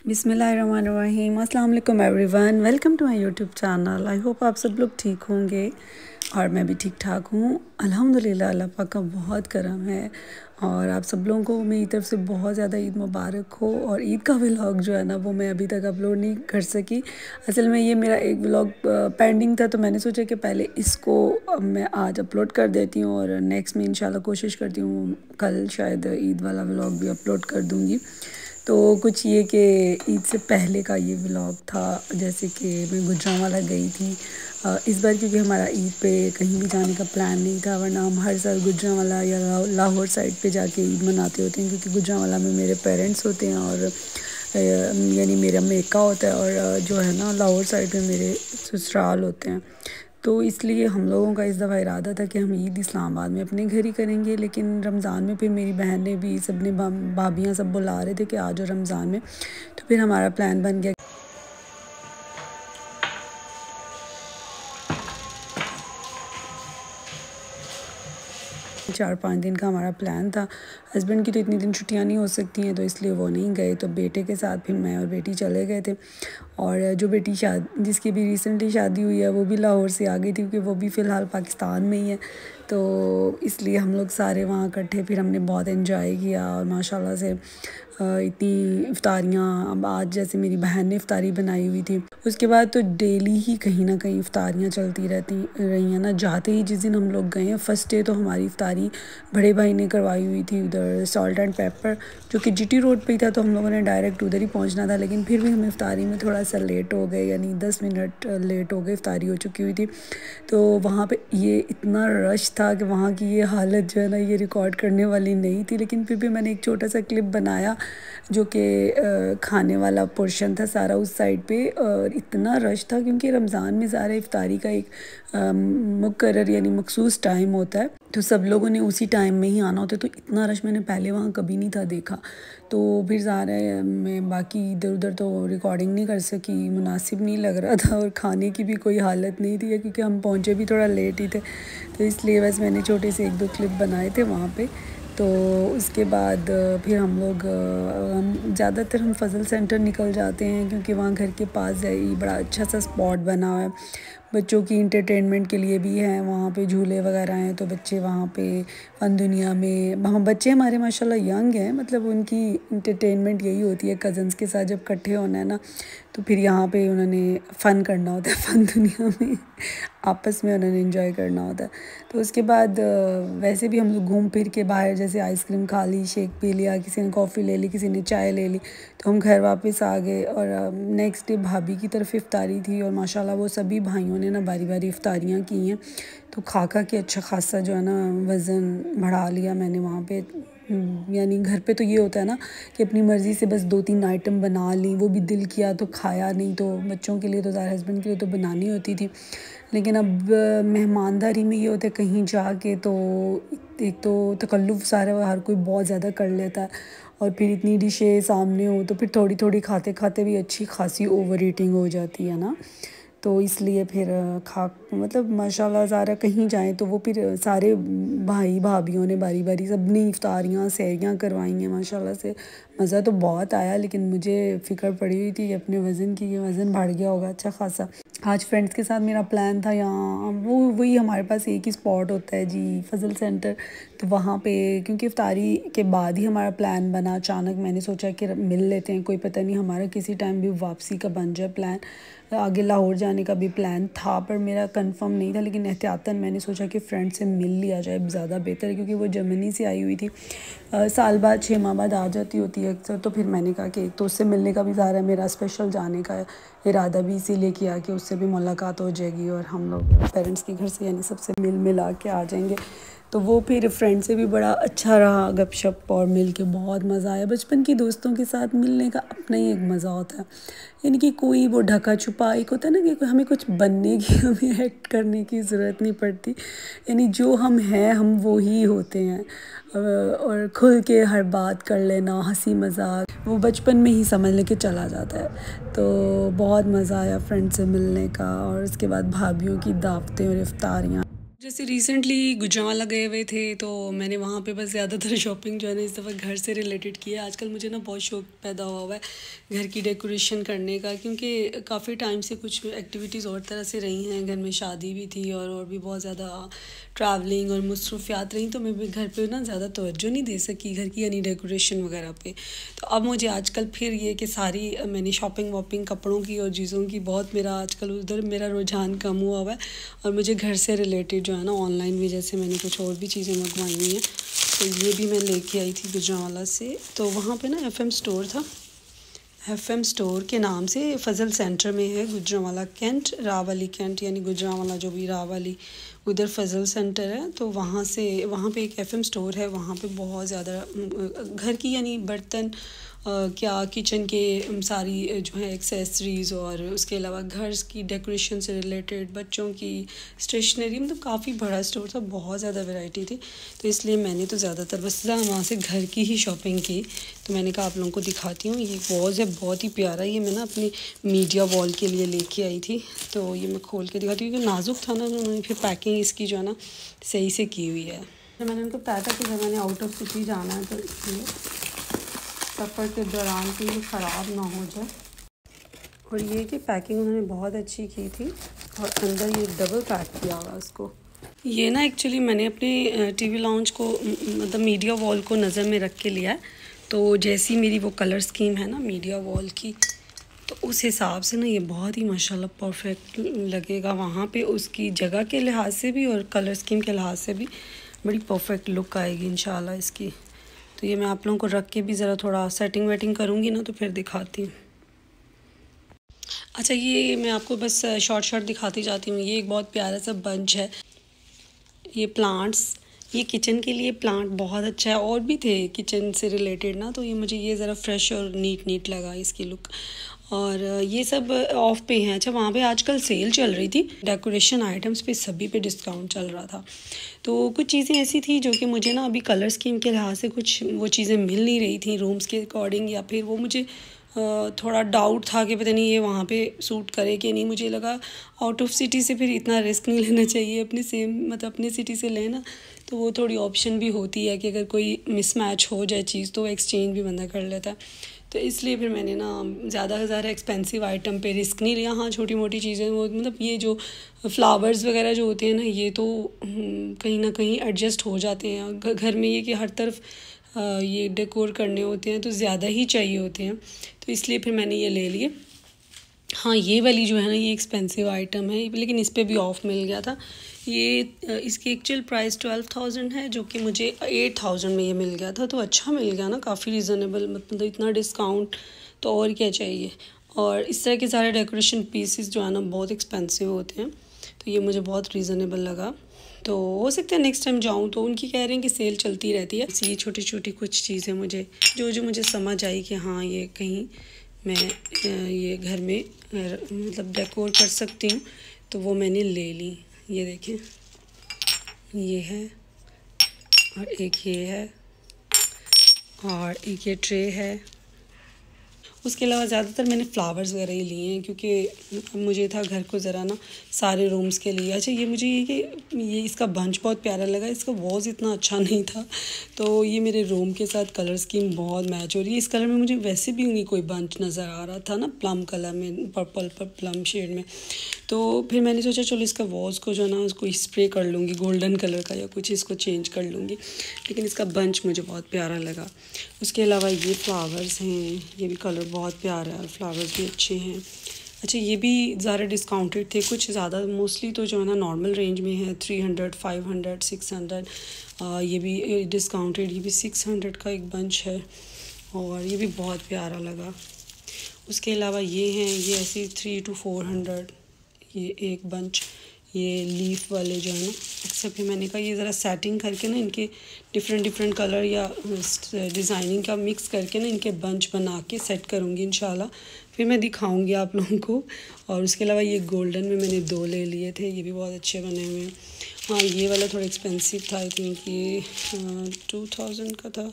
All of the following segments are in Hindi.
बिस्मिल्लाहिर्रहमानिर्रहीम। अस्सलाम वालेकुम everyone, welcome to my YouTube channel. I hope आप सब लोग ठीक होंगे और मैं भी ठीक ठाक हूँ अल्हम्दुलिल्लाह। अल्लाह पाक का बहुत करम है और आप सब लोगों को मेरी तरफ से बहुत ज़्यादा ईद मुबारक हो। और ईद का व्लॉग जो है ना वो मैं अभी तक अपलोड नहीं कर सकी। असल में ये मेरा एक व्लॉग पेंडिंग था, तो मैंने सोचा कि पहले इसको मैं आज अपलोड कर देती हूँ और नेक्स्ट में इंशाल्लाह कोशिश करती हूँ कल शायद ईद वाला व्लॉग भी अपलोड कर दूँगी। तो कुछ ये कि ईद से पहले का ये व्लॉग था, जैसे कि मैं गुजरांवाला गई थी इस बार, क्योंकि हमारा ईद पे कहीं भी जाने का प्लान नहीं था, वरना हम हर साल गुजरांवाला या लाहौर साइड पे जाके ईद मनाते होते हैं, क्योंकि गुजरांवाला में मेरे पेरेंट्स होते हैं और यानी मेरा मेका होता है और जो है ना लाहौर साइड पे मेरे ससुराल होते हैं। तो इसलिए हम लोगों का इस दफ़ा इरादा था कि हम ईद इस्लामाबाद में अपने घर ही करेंगे, लेकिन रमज़ान में फिर मेरी बहन ने भी, सब ने, भाभियाँ सब बुला रहे थे कि आ जाओ रमज़ान में, तो फिर हमारा प्लान बन गया। 4-5 दिन का हमारा प्लान था। हस्बैंड की तो इतनी दिन छुट्टियां नहीं हो सकती हैं, तो इसलिए वो नहीं गए, तो बेटे के साथ फिर मैं और बेटी चले गए थे। और जो बेटी जिसकी भी रिसेंटली शादी हुई है वो भी लाहौर से आ गई थी, क्योंकि वो भी फ़िलहाल पाकिस्तान में ही है, तो इसलिए हम लोग सारे वहाँ इकट्ठे फिर हमने बहुत एंजॉय किया। और माशाल्लाह से इतनी इफ्तारियाँ, अब आज जैसे मेरी बहन ने इफ्तारी बनाई हुई थी, उसके बाद तो डेली ही कहीं ना कहीं इफ्तारियाँ चलती रही हैं ना। जाते ही जिस दिन हम लोग गए हैं फर्स्ट डे, तो हमारी इफ्तारी बड़े भाई ने करवाई हुई थी उधर सॉल्ट एंड पेपर, जो कि जीटी रोड पे ही था, तो हम लोगों ने डायरेक्ट उधर ही पहुंचना था, लेकिन फिर भी हम इफ्तारी में थोड़ा सा लेट हो गए, यानी 10 मिनट लेट हो गए, इफ्तारी हो चुकी हुई थी। तो वहाँ पे ये इतना रश था कि वहाँ की ये हालत जो है ना ये रिकॉर्ड करने वाली नहीं थी, लेकिन फिर भी मैंने एक छोटा सा क्लिप बनाया जो कि खाने वाला पोर्शन था सारा उस साइड पे। और इतना रश था क्योंकि रमज़ान में ज़ाहिर इफ्तारी का एक मुकर्रर यानी मखसूस टाइम होता है, तो सब लोगों ने उसी टाइम में ही आना होता है, तो इतना रश मैंने पहले वहाँ कभी नहीं था देखा। तो फिर ज़ाहिर मैं बाकी इधर उधर तो रिकॉर्डिंग नहीं कर सकी, मुनासिब नहीं लग रहा था, और खाने की भी कोई हालत नहीं थी क्योंकि हम पहुँचे भी थोड़ा लेट ही थे, तो इसलिए बस मैंने छोटे से 1-2 क्लिप बनाए थे वहाँ पे। तो उसके बाद फिर हम लोग ज़्यादातर हम फ़ज़ल सेंटर निकल जाते हैं, क्योंकि वहाँ घर के पास ही बड़ा अच्छा सा स्पॉट बना हुआ है, बच्चों की इंटरटेनमेंट के लिए भी है, वहाँ पे झूले वगैरह हैं, तो बच्चे वहाँ पे फन दुनिया में, वहाँ बच्चे हमारे माशाल्लाह यंग हैं, मतलब उनकी इंटरटेनमेंट यही होती है कज़न्स के साथ जब इकट्ठे होना है ना, तो फिर यहाँ पे उन्होंने फ़न करना होता है, फ़न दुनिया में आपस में उन्होंने एंजॉय करना होता है। तो उसके बाद वैसे भी हम लोग घूम फिर के बाहर जैसे आइसक्रीम खा ली, शेक पी लिया, किसी ने कॉफ़ी ले ली, किसी ने चाय ले ली, तो हम घर वापस आ गए। और नेक्स्ट डे भाभी की तरफ इफ्तारी थी और माशाल्लाह वो सभी भाइयों ने ना बारी बारी इफ्तारियाँ की हैं, तो खा के अच्छा खासा जो है ना वज़न बढ़ा लिया मैंने वहाँ पे। यानी घर पे तो ये होता है ना कि अपनी मर्ज़ी से बस 2-3 आइटम बना ली, वो भी दिल किया तो खाया, नहीं तो बच्चों के लिए तो ज़ाहिर हस्बैंड के लिए तो बनानी होती थी। लेकिन अब मेहमानदारी में ये होता है कहीं जाके, तो एक तो तकल्लुफ़ सारा हर कोई बहुत ज़्यादा कर लेता है, और फिर इतनी डिशें सामने हो तो फिर थोड़ी थोड़ी खाते खाते भी अच्छी खासी ओवर ईटिंग हो जाती है ना। तो इसलिए फिर मतलब माशाल्लाह ज़ारा कहीं जाएं तो वो फिर सारे भाई भाभियों ने बारी बारी सबने इफ्तारियाँ सहरियाँ करवाई हैं माशाल्लाह से। मज़ा तो बहुत आया, लेकिन मुझे फ़िक्र पड़ी हुई थी कि अपने वज़न की, ये वज़न बढ़ गया होगा अच्छा खासा। आज फ्रेंड्स के साथ मेरा प्लान था यहाँ, वही हमारे पास एक ही स्पॉट होता है जी, फ़ज़ल सेंटर, तो वहाँ पे क्योंकि इफ्तारी के बाद ही हमारा प्लान बना, अचानक मैंने सोचा कि मिल लेते हैं, कोई पता नहीं हमारा किसी टाइम भी वापसी का बन जाए प्लान। आगे लाहौर जाने का भी प्लान था पर मेरा कंफर्म नहीं था, लेकिन एहतियातन मैंने सोचा कि फ्रेंड से मिल लिया जाए, ज़्यादा बेहतर है, क्योंकि वो जर्मनी से आई हुई थी, साल बाद 6 माह बाद आ जाती होती है अक्सर। तो फिर मैंने कहा कि एक तो उससे मिलने का भी ज़ाहिर है मेरा स्पेशल जाने का इरादा भी इसीलिए किया कि उससे भी मुलाकात हो जाएगी और हम लोग पेरेंट्स के घर से यानी सबसे मिला के आ जाएंगे। तो वो फिर फ्रेंड से भी बड़ा अच्छा रहा गपशप, और मिल के बहुत मज़ा आया। बचपन के दोस्तों के साथ मिलने का अपना ही एक मज़ा होता है, यानी कि कोई वो ढका छुपा एक होता है ना कि हमें कुछ बनने की, हमें एक्ट करने की ज़रूरत नहीं पड़ती, यानी जो हम हैं हम वो ही होते हैं। और खुल के हर बात कर लेना, हंसी मजाक, वो बचपन में ही समझ लेके चला जाता है। तो बहुत मज़ा आया फ्रेंड से मिलने का, और उसके बाद भाभीयों की दावतें और इफ्तारियाँ। जैसे रिसेंटली गुजरांवाला गए हुए थे तो मैंने वहाँ पे बस ज़्यादातर शॉपिंग जो है ना इस दफ़ा घर से रिलेटेड की है। आजकल मुझे ना बहुत शौक पैदा हुआ है घर की डेकोरेशन करने का, क्योंकि काफ़ी टाइम से कुछ एक्टिविटीज़ और तरह से रही हैं। घर में शादी भी थी और भी बहुत ज़्यादा ट्रैवलिंग और मसरूफियात रही, तो मैं भी घर पे ना ज़्यादा तवज्जो नहीं दे सकी घर की यानी डेकोरेशन वगैरह पे। तो अब मुझे आजकल फिर ये कि सारी मैंने शॉपिंग वॉपिंग कपड़ों की और चीज़ों की बहुत मेरा आजकल उधर मेरा रुझान कम हुआ है और मुझे घर से रिलेटेड जो है ना ऑनलाइन भी, जैसे मैंने कुछ और भी चीज़ें मंगवाई हुई हैं। तो ये भी मैं लेके आई थी गुजरांवाला से। तो वहाँ पे ना FM स्टोर था, FM स्टोर के नाम से फ़ज़ल सेंटर में है गुजरांवाला कैंट, रावली कैंट यानी गुजरांवाला जो भी रावली, उधर फ़ज़ल सेंटर है। तो वहाँ पे एक FM स्टोर है। वहाँ पे बहुत ज़्यादा घर की यानी बर्तन क्या किचन के सारी जो है एक्सेसरीज़ और उसके अलावा घर की डेकोरेशन से रिलेटेड बच्चों की स्टेशनरी, मतलब काफ़ी बड़ा स्टोर था, बहुत ज़्यादा वैरायटी थी। तो इसलिए मैंने तो ज़्यादातर बस वहाँ से घर की ही शॉपिंग की। तो मैंने कहा आप लोगों को दिखाती हूँ। ये वॉज़ है बहुत ही प्यारा, ये मैं ना अपनी मीडिया वॉल के लिए लेके आई थी। तो ये मैं खोल के दिखाती हूँ क्योंकि नाजुक था ना, तो उन्होंने फिर पैकिंग इसकी जो है ना सही से की हुई है। तो मैंने उनको बताया था कि जब मैंने आउट ऑफ सिटी जाना है तो इसलिए सफ़र के दौरान कोई ये ख़राब ना हो जाए। और ये कि पैकिंग उन्होंने बहुत अच्छी की थी और अंदर ये डबल पैक किया हुआ उसको। ये ना एक्चुअली मैंने अपने टीवी लाउंज को मतलब मीडिया वॉल को नज़र में रख के लिया है। तो जैसी मेरी वो कलर स्कीम है ना मीडिया वॉल की, तो उस हिसाब से ना ये बहुत ही माशाल्लाह परफेक्ट लगेगा वहाँ पे, उसकी जगह के लिहाज से भी और कलर स्कीम के लिहाज से भी बड़ी परफेक्ट लुक आएगी इंशाल्लाह इसकी। तो ये मैं आप लोगों को रख के भी ज़रा थोड़ा सेटिंग वेटिंग करूँगी ना तो फिर दिखाती हूँ। अच्छा, ये मैं आपको बस शॉर्ट दिखाती जाती हूँ। ये एक बहुत प्यारा सा बंच है। ये प्लांट्स, ये किचन के लिए प्लांट बहुत अच्छा है। और भी थे किचन से रिलेटेड ना, तो ये मुझे ये ज़रा फ्रेश और नीट लगा इसकी लुक। और ये सब ऑफ पे हैं। अच्छा, वहाँ पे आजकल सेल चल रही थी, डेकोरेशन आइटम्स पे सभी पे डिस्काउंट चल रहा था। तो कुछ चीज़ें ऐसी थी जो कि मुझे ना अभी कलर स्कीम के लिहाज से कुछ वो चीज़ें मिल नहीं रही थी रूम्स के अकॉर्डिंग, या फिर वो मुझे थोड़ा डाउट था कि पता नहीं ये वहाँ पे सूट करे कि नहीं। मुझे लगा आउट ऑफ सिटी से फिर इतना रिस्क नहीं लेना चाहिए, अपने सेम मतलब अपने सिटी से लेना तो वो थोड़ी ऑप्शन भी होती है कि अगर कोई मिसमैच हो जाए चीज़ तो एक्सचेंज भी बंदा कर लेता है। तो इसलिए फिर मैंने ना ज़्यादा एक्सपेंसिव आइटम पे रिस्क नहीं लिया। हाँ, छोटी मोटी चीज़ें वो मतलब ये जो फ्लावर्स वगैरह जो होते हैं ना, ये तो कहीं ना कहीं एडजस्ट हो जाते हैं। घर में ये कि हर तरफ ये डेकोर करने होते हैं तो ज़्यादा ही चाहिए होते हैं, तो इसलिए फिर मैंने ये ले लिए। हाँ, ये वाली जो है ना ये एक्सपेंसिव आइटम है, लेकिन इस पर भी ऑफ़ मिल गया था। ये इसकी एक्चुअल प्राइस 12,000 है, जो कि मुझे 8,000 में ये मिल गया था। तो अच्छा मिल गया ना, काफ़ी रीज़नेबल, मतलब इतना डिस्काउंट तो और क्या चाहिए। और इस तरह के सारे डेकोरेशन पीसेस जो है ना बहुत एक्सपेंसिव होते हैं, तो ये मुझे बहुत रीज़नेबल लगा। तो हो सकता है नेक्स्ट टाइम जाऊँ तो उनकी कह रहे हैं कि सेल चलती रहती है। ये छोटी छोटी कुछ चीज़ें मुझे जो मुझे समझ आई कि हाँ ये कहीं मैं ये घर में मतलब डेकोर कर सकती हूँ, तो वो मैंने ले ली। ये देखें, ये है और एक ये है और एक ये ट्रे है। उसके अलावा ज़्यादातर मैंने फ्लावर्स वगैरह ही लिए हैं क्योंकि मुझे था घर को ज़रा ना सारे रूम्स के लिए। अच्छा, ये मुझे ये इसका बंच बहुत प्यारा लगा, इसका वॉज इतना अच्छा नहीं था, तो ये मेरे रूम के साथ कलर स्कीम बहुत मैच हो रही है। इस कलर में मुझे वैसे भी नहीं कोई बंच नज़र आ रहा था ना, प्लम कलर में, पर्पल प्लम शेड में। तो फिर मैंने सोचा चलो इसका वॉज को जो है ना उसको स्प्रे कर लूँगी गोल्डन कलर का या कुछ, इसको चेंज कर लूँगी, लेकिन इसका बंच मुझे बहुत प्यारा लगा। उसके अलावा ये फ्लावर्स हैं, ये भी कलर बहुत प्यारा है, फ्लावर्स भी अच्छे हैं। अच्छा, ये भी ज़्यादा डिस्काउंटेड थे, कुछ ज़्यादा मोस्टली तो जो है ना नॉर्मल रेंज में है, 300, 500, 600। ये भी डिस्काउंटेड, ये भी 600 का एक बंच है और ये भी बहुत प्यारा लगा। उसके अलावा ये हैं, ये ऐसे 300 to 400 ये एक बंच, ये लीफ वाले जो है ना। अच्छा, फिर मैंने कहा ये ज़रा सेटिंग करके ना इनके डिफरेंट कलर या डिज़ाइनिंग का मिक्स करके ना इनके बंच बना के सेट करूँगी इंशाल्लाह, फिर मैं दिखाऊँगी आप लोगों को। और उसके अलावा ये गोल्डन में मैंने 2 ले लिए थे, ये भी बहुत अच्छे बने हुए हैं। हाँ, ये वाला थोड़ा एक्सपेंसिव था, आई थिंक ये 2000 का था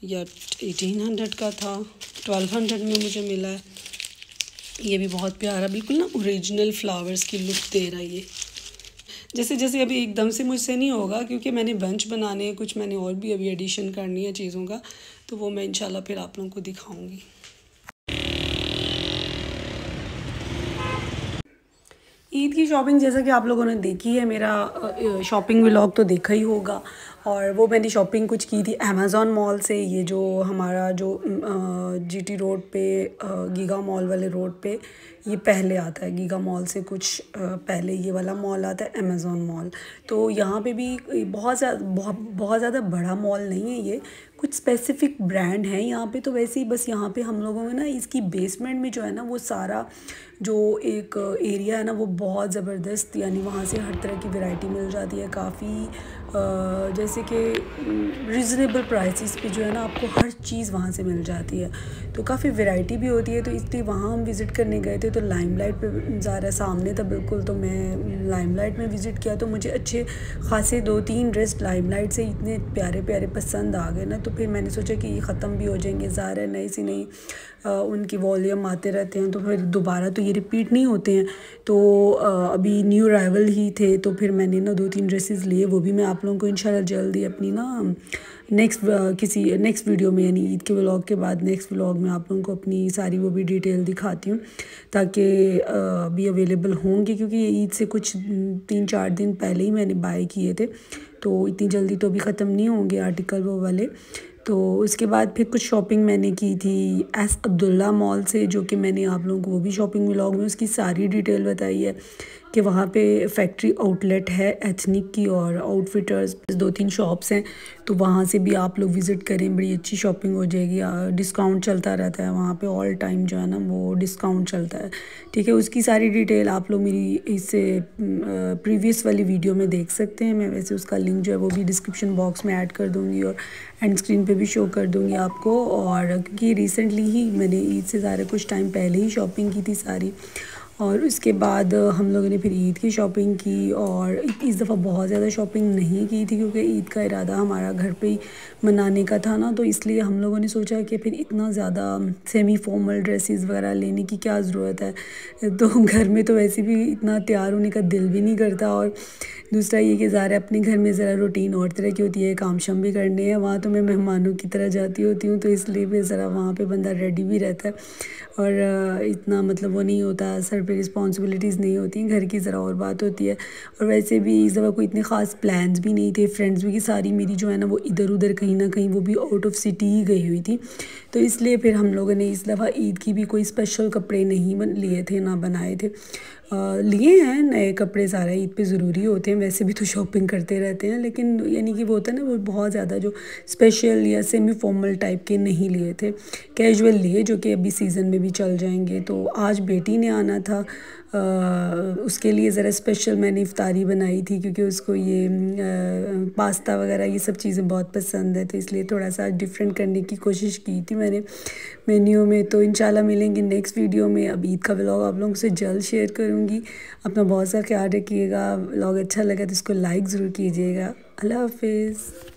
या 1800 का था, 1200 में मुझे मिला है। ये भी बहुत प्यारा, बिल्कुल ना ओरिजिनल फ्लावर्स की लुक दे रहा है ये। जैसे जैसे अभी एकदम से मुझसे नहीं होगा, क्योंकि मैंने बंच बनाने हैं, कुछ मैंने और भी अभी एडिशन करनी है चीज़ों का, तो वो मैं इंशाल्लाह फिर आप लोगों को दिखाऊंगी। ईद की शॉपिंग जैसा कि आप लोगों ने देखी है, मेरा शॉपिंग व्लॉग तो देखा ही होगा। और वो मैंने शॉपिंग कुछ की थी अमेज़ॉन मॉल से। ये जो हमारा जो जीटी रोड पे गीगा मॉल वाले रोड पे ये पहले आता है। गीगा मॉल से कुछ पहले ये वाला मॉल आता है अमेज़ॉन मॉल। तो यहाँ पे भी बहुत ज़्यादा बड़ा मॉल नहीं है ये, कुछ स्पेसिफिक ब्रांड हैं यहाँ पे। तो वैसे ही बस यहाँ पे हम लोगों में ना इसकी बेसमेंट में जो है ना वो सारा जो एक एरिया है ना वो बहुत ज़बरदस्त, यानी वहाँ से हर तरह की वैरायटी मिल जाती है। काफ़ी जैसे कि रिजनेबल प्राइसेस पे जो है ना आपको हर चीज़ वहाँ से मिल जाती है। तो काफ़ी वैरायटी भी होती है, तो इसलिए वहाँ हम विज़िट करने गए थे। तो लाइमलाइट पे ज़्यादा सामने था बिल्कुल, तो मैं लाइमलाइट में विज़िट किया। तो मुझे अच्छे खासे 2-3 ड्रेस लाइमलाइट से इतने प्यारे प्यारे पसंद आ गए ना, तो फिर मैंने सोचा कि ये ख़त्म भी हो जाएंगे। ज़ाहिर है नई सी नई उनकी वॉल्यूम आते रहते हैं, तो फिर दोबारा तो ये रिपीट नहीं होते हैं। तो अभी न्यू अराइवल ही थे, तो फिर मैंने ना 2-3 ड्रेसेस लिए। वो भी मैं आप लोगों को इंशाल्लाह जल्दी अपनी ना नेक्स्ट वीडियो में, यानी ईद के व्लॉग के बाद नेक्स्ट व्लॉग में आप लोगों को अपनी सारी वो भी डिटेल दिखाती हूँ, ताकि अभी अवेलेबल होंगे, क्योंकि ये ईद से कुछ 3-4 दिन पहले ही मैंने बाय किए थे। तो इतनी जल्दी तो अभी ख़त्म नहीं होंगे आर्टिकल वो वाले। तो उसके बाद फिर कुछ शॉपिंग मैंने की थी एस अब्दुल्ला मॉल से, जो कि मैंने आप लोगों को वो भी शॉपिंग व्लॉग में उसकी सारी डिटेल बताई है कि वहाँ पे फैक्ट्री आउटलेट है एथनिक की, और आउटफिटर्स 2-3 शॉप्स हैं। तो वहाँ से भी आप लोग विज़िट करें, बड़ी अच्छी शॉपिंग हो जाएगी। डिस्काउंट चलता रहता है वहाँ पे, ऑल टाइम जो है ना वो डिस्काउंट चलता है। ठीक है, उसकी सारी डिटेल आप लोग मेरी इससे प्रीवियस वाली वीडियो में देख सकते हैं। मैं वैसे उसका लिंक जो है वो भी डिस्क्रिप्शन बॉक्स में ऐड कर दूँगी और एंड स्क्रीन पे भी शो कर दूँगी आपको। और क्योंकि रिसेंटली ही मैंने ईद से ज़्यादा कुछ टाइम पहले ही शॉपिंग की थी सारी, और उसके बाद हम लोगों ने फिर ईद की शॉपिंग की। और इस दफ़ा बहुत ज़्यादा शॉपिंग नहीं की थी, क्योंकि ईद का इरादा हमारा घर पे ही मनाने का था ना, तो इसलिए हम लोगों ने सोचा कि फिर इतना ज़्यादा सेमी फॉर्मल ड्रेसेस वगैरह लेने की क्या ज़रूरत है। तो घर में तो वैसे भी इतना तैयार होने का दिल भी नहीं करता, और दूसरा ये कि ज़ाहिर अपने घर में ज़रा रूटीन और तरह की होती है, काम शाम भी करने हैं। वहाँ तो मैं मेहमानों की तरह जाती होती हूँ, तो इसलिए भी ज़रा वहाँ पे बंदा रेडी भी रहता है, और इतना मतलब वो नहीं होता, सर पे रिस्पॉन्सिबिलिटीज़ नहीं होती घर की, ज़रा और बात होती है। और वैसे भी इस दफ़ा कोई इतने ख़ास प्लान्स भी नहीं थे। फ्रेंड्स भी की सारी मेरी जो है ना वो इधर उधर कहीं ना कहीं वो भी आउट ऑफ सिटी ही गई हुई थी, तो इसलिए फिर हम लोगों ने इस दफ़ा ईद की भी कोई स्पेशल कपड़े नहीं लिए थे, ना बनाए थे। लिए हैं नए कपड़े, सारे ईद पे ज़रूरी होते हैं, वैसे भी तो शॉपिंग करते रहते हैं, लेकिन यानी कि वो होता है ना वो बहुत ज़्यादा जो स्पेशल या सेमी फॉर्मल टाइप के नहीं लिए थे, कैजुअल लिए, जो कि अभी सीज़न में भी चल जाएंगे। तो आज बेटी ने आना था, उसके लिए ज़रा स्पेशल मैंने इफ्तारी बनाई थी, क्योंकि उसको ये पास्ता वगैरह ये सब चीज़ें बहुत पसंद है, तो इसलिए थोड़ा सा डिफरेंट करने की कोशिश की थी मैंने मेन्यू में। तो इंशाल्लाह मिलेंगे नेक्स्ट वीडियो में। अब ईद का व्लॉग आप लोगों से जल्द शेयर करूँगी। अपना बहुत सा ख्याल रखिएगा। व्लॉग अच्छा लगा तो इसको लाइक ज़रूर कीजिएगा। अल्लाह हाफिज़।